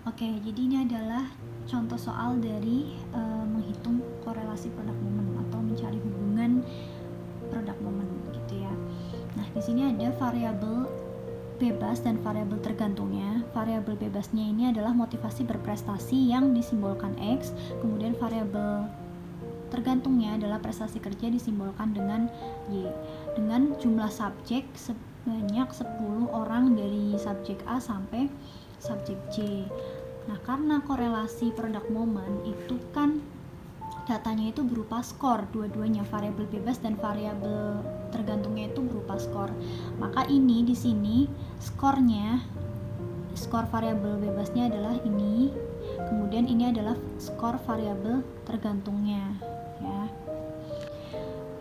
Oke, jadi ini adalah contoh soal dari menghitung korelasi produk momen atau mencari hubungan produk momen gitu ya. Nah, di sini ada variabel bebas dan variabel tergantungnya. Variabel bebasnya ini adalah motivasi berprestasi yang disimbolkan X, kemudian variabel tergantungnya adalah prestasi kerja disimbolkan dengan Y, dengan jumlah subjek sebanyak 10 orang dari subjek A sampai subjek J. Nah, karena korelasi produk momen itu kan datanya itu berupa skor, dua-duanya variabel bebas dan variabel tergantungnya itu berupa skor. Maka ini di sini skornya, skor variabel bebasnya adalah ini, kemudian ini adalah skor variabel tergantungnya ya.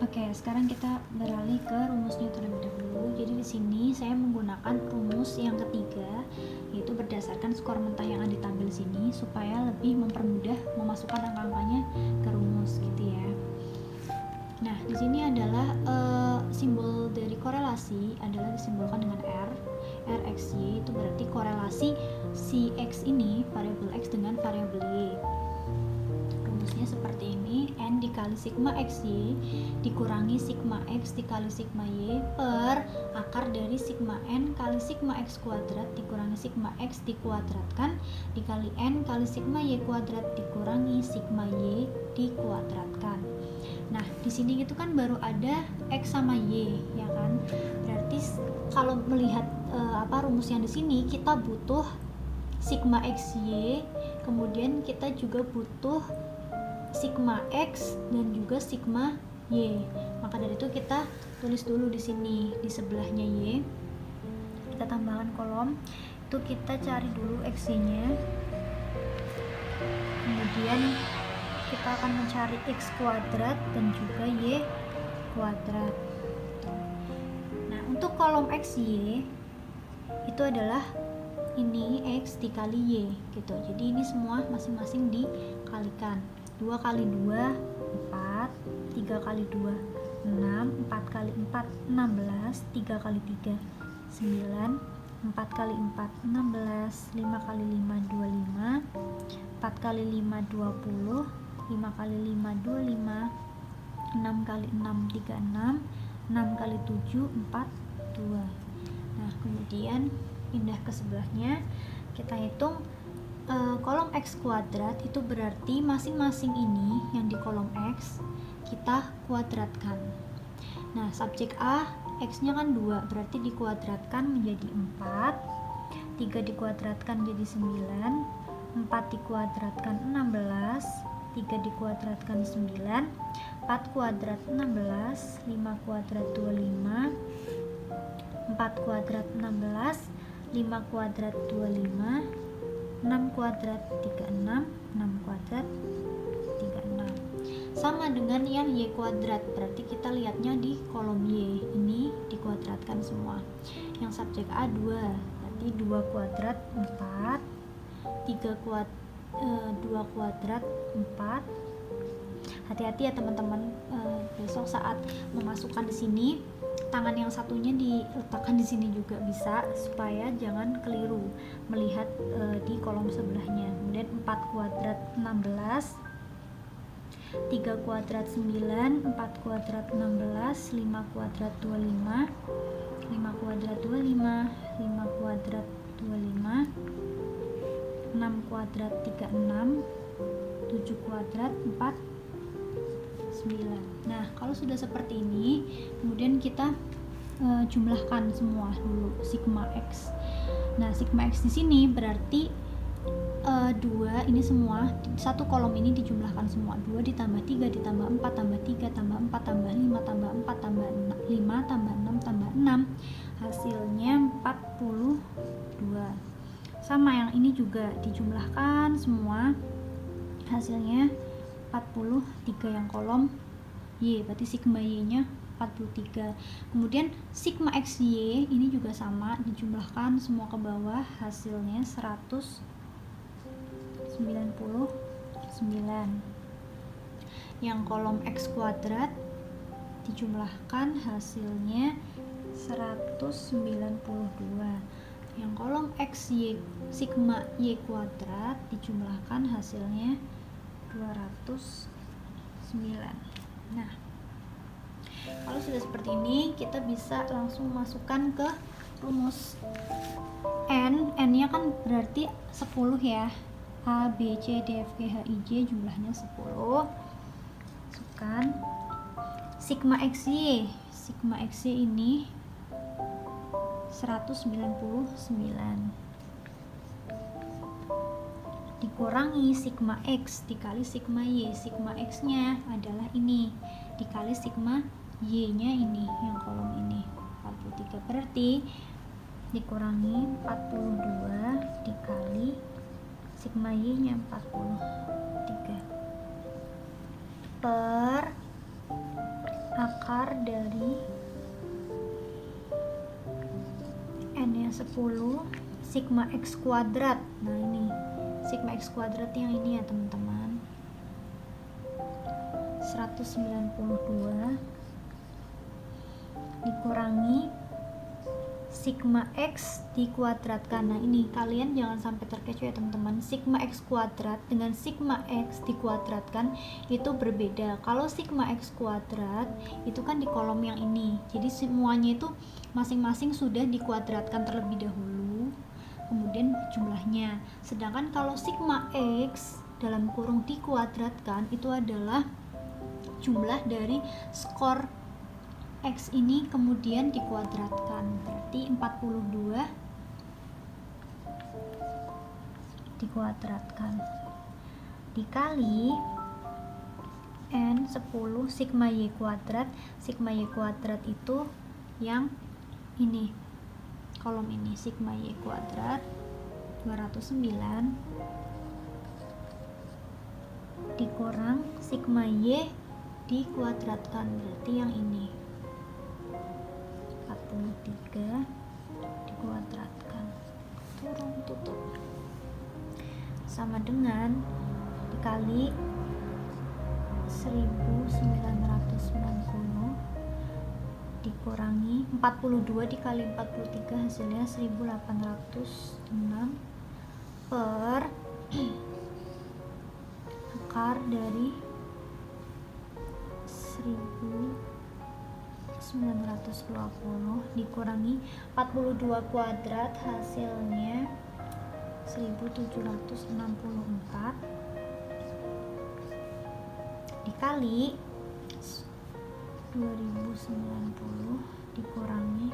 Oke, sekarang kita beralih ke rumusnya terlebih dahulu. Jadi di sini saya menggunakan rumus yang ketiga, yaitu berdasarkan skor mentah yang ada ditampil sini supaya lebih mempermudah memasukkan angka-angkanya ke rumus gitu ya. Nah, di sini adalah simbol dari korelasi adalah disimbolkan dengan R. RXY itu berarti korelasi si X ini, variabel X dengan variabel Y. Rumusnya seperti ini, N dikali sigma XY dikurangi sigma X dikali sigma Y per akar dari sigma N kali sigma X kuadrat dikurangi sigma X dikuadratkan dikali N kali sigma Y kuadrat dikurangi sigma Y dikuadratkan. Nah, di sini itu kan baru ada X sama Y, ya kan? Berarti kalau melihat rumus yang di sini kita butuh sigma XY, kemudian kita juga butuh sigma X dan juga sigma Y. Maka dari itu kita tulis dulu di sini di sebelahnya Y. Kita tambahkan kolom. Itu kita cari dulu XY-nya. Kemudian kita akan mencari X kuadrat dan juga Y kuadrat. Nah, untuk kolom XY itu adalah ini X dikali Y gitu. Jadi ini semua masing-masing dikalikan. 2 kali 2 4, 3 kali 2 6, 4 kali 4 16, 3 kali 3 9, 4 kali 4 16, 5 kali 5 25, 4 kali 5 20, 5 kali 5 25, 6 kali 6 36, 6 kali 7 42. Nah, kemudian pindah ke sebelahnya, kita hitung kolom X kuadrat itu berarti masing-masing ini yang di kolom X kita kuadratkan. Nah, subjek A X nya kan 2, berarti dikuadratkan menjadi 4, 3 dikuadratkan jadi 9, 4 dikuadratkan 16, 3 dikuadratkan 9, 4 kuadrat 16, 5 kuadrat 25, 4 kuadrat 16, 5 kuadrat 25, 6 kuadrat 36, 6 kuadrat 36. Sama dengan yang Y kuadrat, berarti kita lihatnya di kolom Y, ini dikuadratkan semua. Yang subjek A 2, berarti 2 kuadrat 4, 2 kuadrat 4. Hati-hati ya teman-teman, besok saat memasukkan di sini tangan yang satunya diletakkan di sini juga bisa, supaya jangan keliru melihat di kolom sebelahnya. Kemudian 4 kuadrat 16, 3 kuadrat 9, 4 kuadrat 16, 5 kuadrat 25, 5 kuadrat 25, 5 kuadrat 25, 6 kuadrat 36, 7 kuadrat 49. Nah, kalau sudah seperti ini, kemudian kita jumlahkan semua dulu sigma X. Nah, sigma X di sini berarti 2 ini semua satu kolom ini dijumlahkan semua. 2 ditambah 3 ditambah 4 tambah 3 tambah 4 tambah 5 tambah 4 tambah 5 tambah 6 tambah 6, hasilnya 42. Sama yang ini juga dijumlahkan semua, hasilnya 43 yang kolom Y, berarti sigma Y nya 43. Kemudian sigma XY ini juga sama, dijumlahkan semua ke bawah, hasilnya 199. Yang kolom X kuadrat dijumlahkan hasilnya 192. yang kolom X Y sigma Y kuadrat dijumlahkan hasilnya 209. Nah, kalau sudah seperti ini kita bisa langsung masukkan ke rumus. N-nya kan berarti 10 ya. A, B, C, D, F, G, H, I, J jumlahnya 10. Masukkan sigma XY. Sigma XY ini 199 dikurangi sigma X dikali sigma Y. Sigma X nya adalah ini dikali sigma Y nya ini yang kolom ini 43, berarti dikurangi 42 dikali sigma Y nya 43 per akar dari N nya 10 sigma X kuadrat. Nah ini sigma X kuadrat yang ini ya teman-teman, 192 dikurangi sigma X dikuadratkan. Nah ini kalian jangan sampai terkecoh ya teman-teman, sigma X kuadrat dengan sigma X dikuadratkan itu berbeda. Kalau sigma X kuadrat itu kan di kolom yang ini, jadi semuanya itu masing-masing sudah dikuadratkan terlebih dahulu, kemudian jumlahnya. Sedangkan kalau sigma X dalam kurung dikuadratkan itu adalah jumlah dari skor X ini kemudian dikuadratkan, berarti 42 dikuadratkan dikali N 10 sigma Y kuadrat. Sigma Y kuadrat itu yang ini kolom ini, sigma Y kuadrat 209 dikurang sigma Y dikuadratkan, berarti yang ini 43 dikuadratkan, turun tutup sama dengan dikali 1990 dikurangi 42 dikali 43 hasilnya 1806 per akar dari 1920 dikurangi 42 kuadrat hasilnya 1764 dikali 2090 dikurangi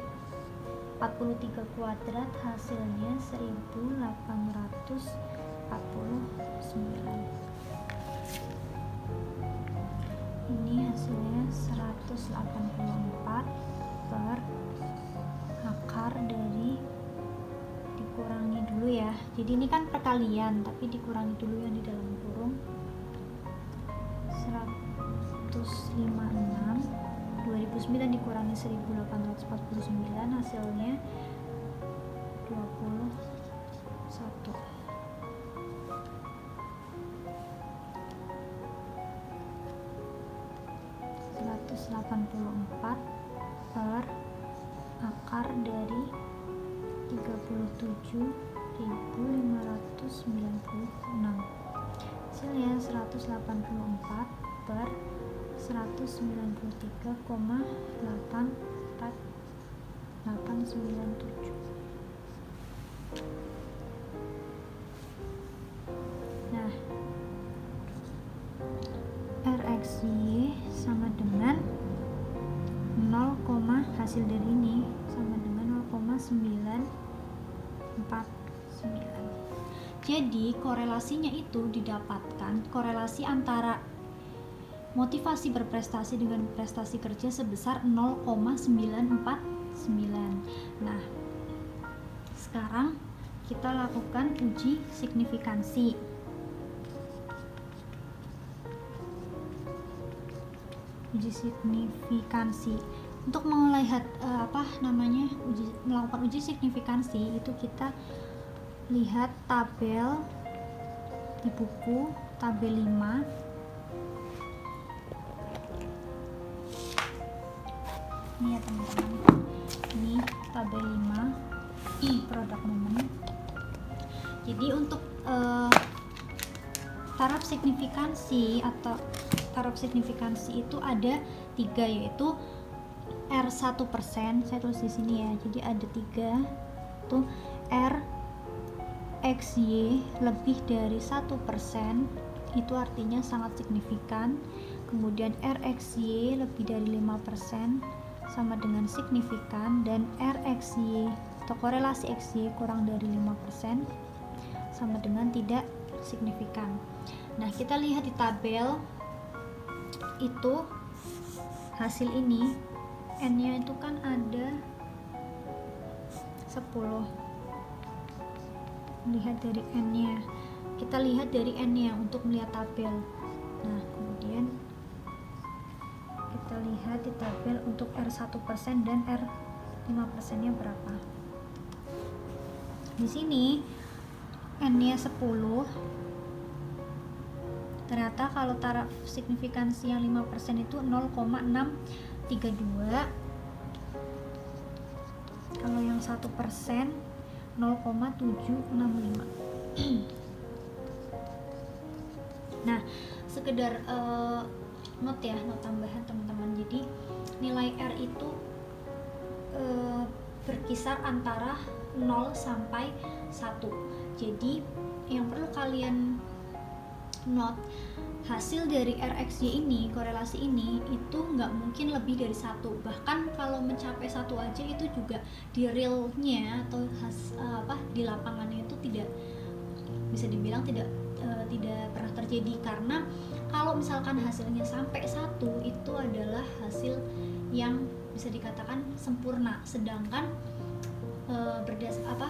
43 kuadrat hasilnya 1849. Ini hasilnya 184 per akar dari, dikurangi dulu ya, jadi ini kan perkalian tapi dikurangi dulu yang di dalam kurung, 156 2009 dikurangi 1849 hasilnya 21. 184 per akar dari 37.596 hasilnya 184 per 193,897. Nah, RXY sama dengan 0, hasil dari ini sama dengan 0,949. Jadi korelasinya itu didapatkan, korelasi antara motivasi berprestasi dengan prestasi kerja sebesar 0,949. Nah, sekarang kita lakukan uji signifikansi. Uji signifikansi untuk melihat melakukan uji signifikansi itu kita lihat tabel di buku, tabel 5. Ini ya teman-teman, ini tabel 5 produk momen. Jadi untuk taraf signifikansi atau taraf signifikansi itu ada 3, yaitu R1%, saya tulis di sini ya. Jadi ada 3 tuh, R XY lebih dari 1%, itu artinya sangat signifikan. Kemudian RXY lebih dari 5% sama dengan signifikan, dan RXY atau korelasi XY kurang dari 5% sama dengan tidak signifikan. Nah, kita lihat di tabel itu hasil ini, N-nya itu kan ada 10. Lihat dari N-nya. Kita lihat dari N-nya untuk melihat tabel. Nah, kemudian kita lihat di tabel untuk R1% dan R5%-nya berapa. Di sini N-nya 10. Ternyata kalau taraf signifikansi yang 5% itu 0,632. Kalau yang 1% 0,765. Nah, sekedar note ya, note tambahan teman-teman. Jadi nilai R itu berkisar antara 0 sampai 1. Jadi yang perlu kalian note, hasil dari RXY ini, korelasi ini itu nggak mungkin lebih dari 1. Bahkan kalau mencapai 1 aja itu juga di realnya atau di lapangannya itu tidak bisa dibilang tidak pernah terjadi, karena kalau misalkan hasilnya sampai 1 itu adalah hasil yang bisa dikatakan sempurna, sedangkan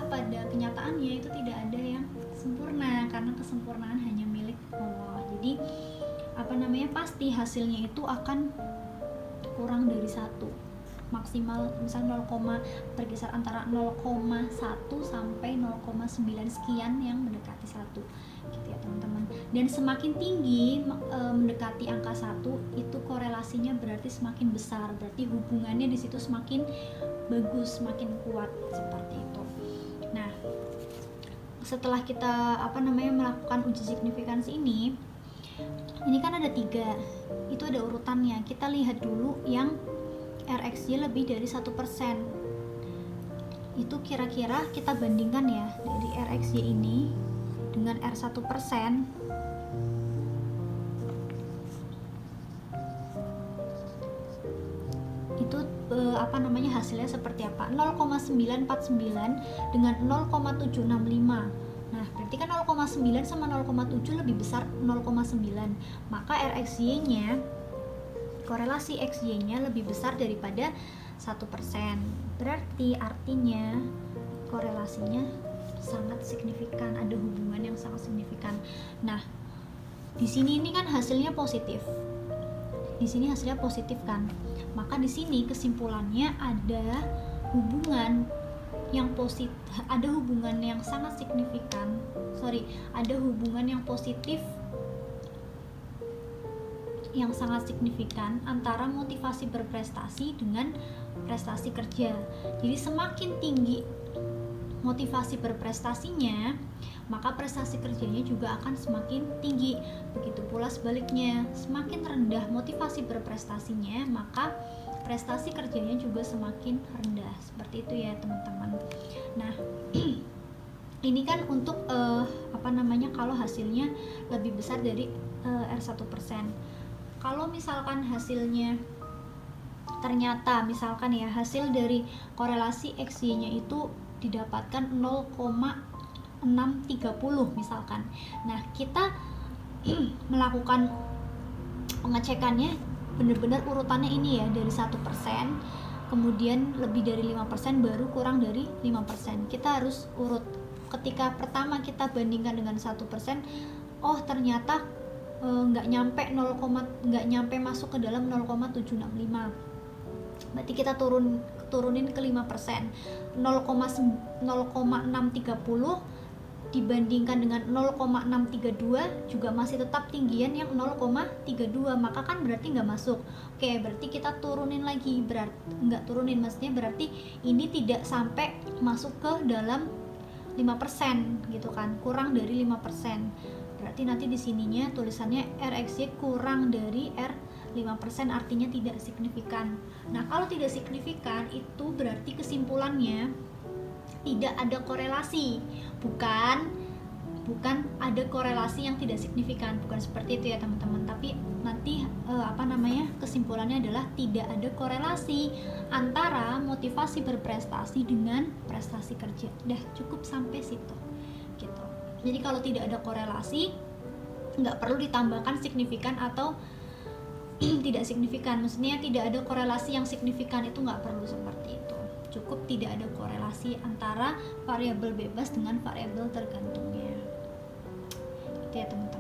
pada kenyataannya itu tidak ada yang sempurna, karena kesempurnaan hanya milik Allah. Jadi pasti hasilnya itu akan kurang dari 1, maksimal misal berkisar antara 0,1 sampai 0,9 sekian yang mendekati 1 gitu ya teman-teman. Dan semakin tinggi mendekati angka 1 itu korelasinya berarti semakin besar, berarti hubungannya di situ semakin bagus, semakin kuat, seperti itu. Nah, setelah kita melakukan uji signifikansi ini kan ada 3, itu ada urutannya. Kita lihat dulu yang RXY lebih dari 1%. Itu kira-kira kita bandingkan ya, dari RXY ini dengan R1%. Itu hasilnya seperti apa? 0,949 dengan 0,765. Nah, berarti kan 0,9 sama 0,7 lebih besar 0,9. Maka RXY-nya, korelasi XY-nya lebih besar daripada 1%. Berarti artinya korelasinya sangat signifikan, ada hubungan yang sangat signifikan. Nah, di sini ini kan hasilnya positif. Di sini hasilnya positif kan. Maka di sini kesimpulannya ada hubungan yang positif, ada hubungan yang sangat signifikan. Ada hubungan yang positif yang sangat signifikan antara motivasi berprestasi dengan prestasi kerja. Jadi semakin tinggi motivasi berprestasinya, maka prestasi kerjanya juga akan semakin tinggi. Begitu pula sebaliknya, semakin rendah motivasi berprestasinya, maka prestasi kerjanya juga semakin rendah. Seperti itu ya teman-teman. Nah, ini kan untuk kalau hasilnya lebih besar dari R1%. Kalau misalkan hasilnya ternyata misalkan ya, hasil dari korelasi XY-nya itu didapatkan 0,630 misalkan. Nah, kita melakukan pengecekannya benar-benar urutannya ini ya, dari 1%, kemudian lebih dari 5%, baru kurang dari 5%. Kita harus urut. Ketika pertama kita bandingkan dengan 1%, oh ternyata nggak nyampe masuk ke dalam 0,765. Berarti kita turunin ke 5%. 0,630 dibandingkan dengan 0,632 juga masih tetap tinggian yang 0,32, maka kan berarti nggak masuk. Oke, berarti kita turunin lagi, nggak turunin, maksudnya berarti ini tidak sampai masuk ke dalam 5% gitu kan, kurang dari 5%. Berarti nanti di sininya tulisannya RxY kurang dari R 5%, artinya tidak signifikan. Nah, kalau tidak signifikan itu berarti kesimpulannya tidak ada korelasi, bukan ada korelasi yang tidak signifikan, bukan seperti itu ya teman-teman. Tapi nanti kesimpulannya adalah tidak ada korelasi antara motivasi berprestasi dengan prestasi kerja. Udah cukup sampai situ gitu. Jadi kalau tidak ada korelasi nggak perlu ditambahkan signifikan atau tidak signifikan, maksudnya tidak ada korelasi yang signifikan, itu nggak perlu seperti itu. Cukup tidak ada korelasi antara variabel bebas dengan variabel tergantungnya. Gitu ya teman-teman.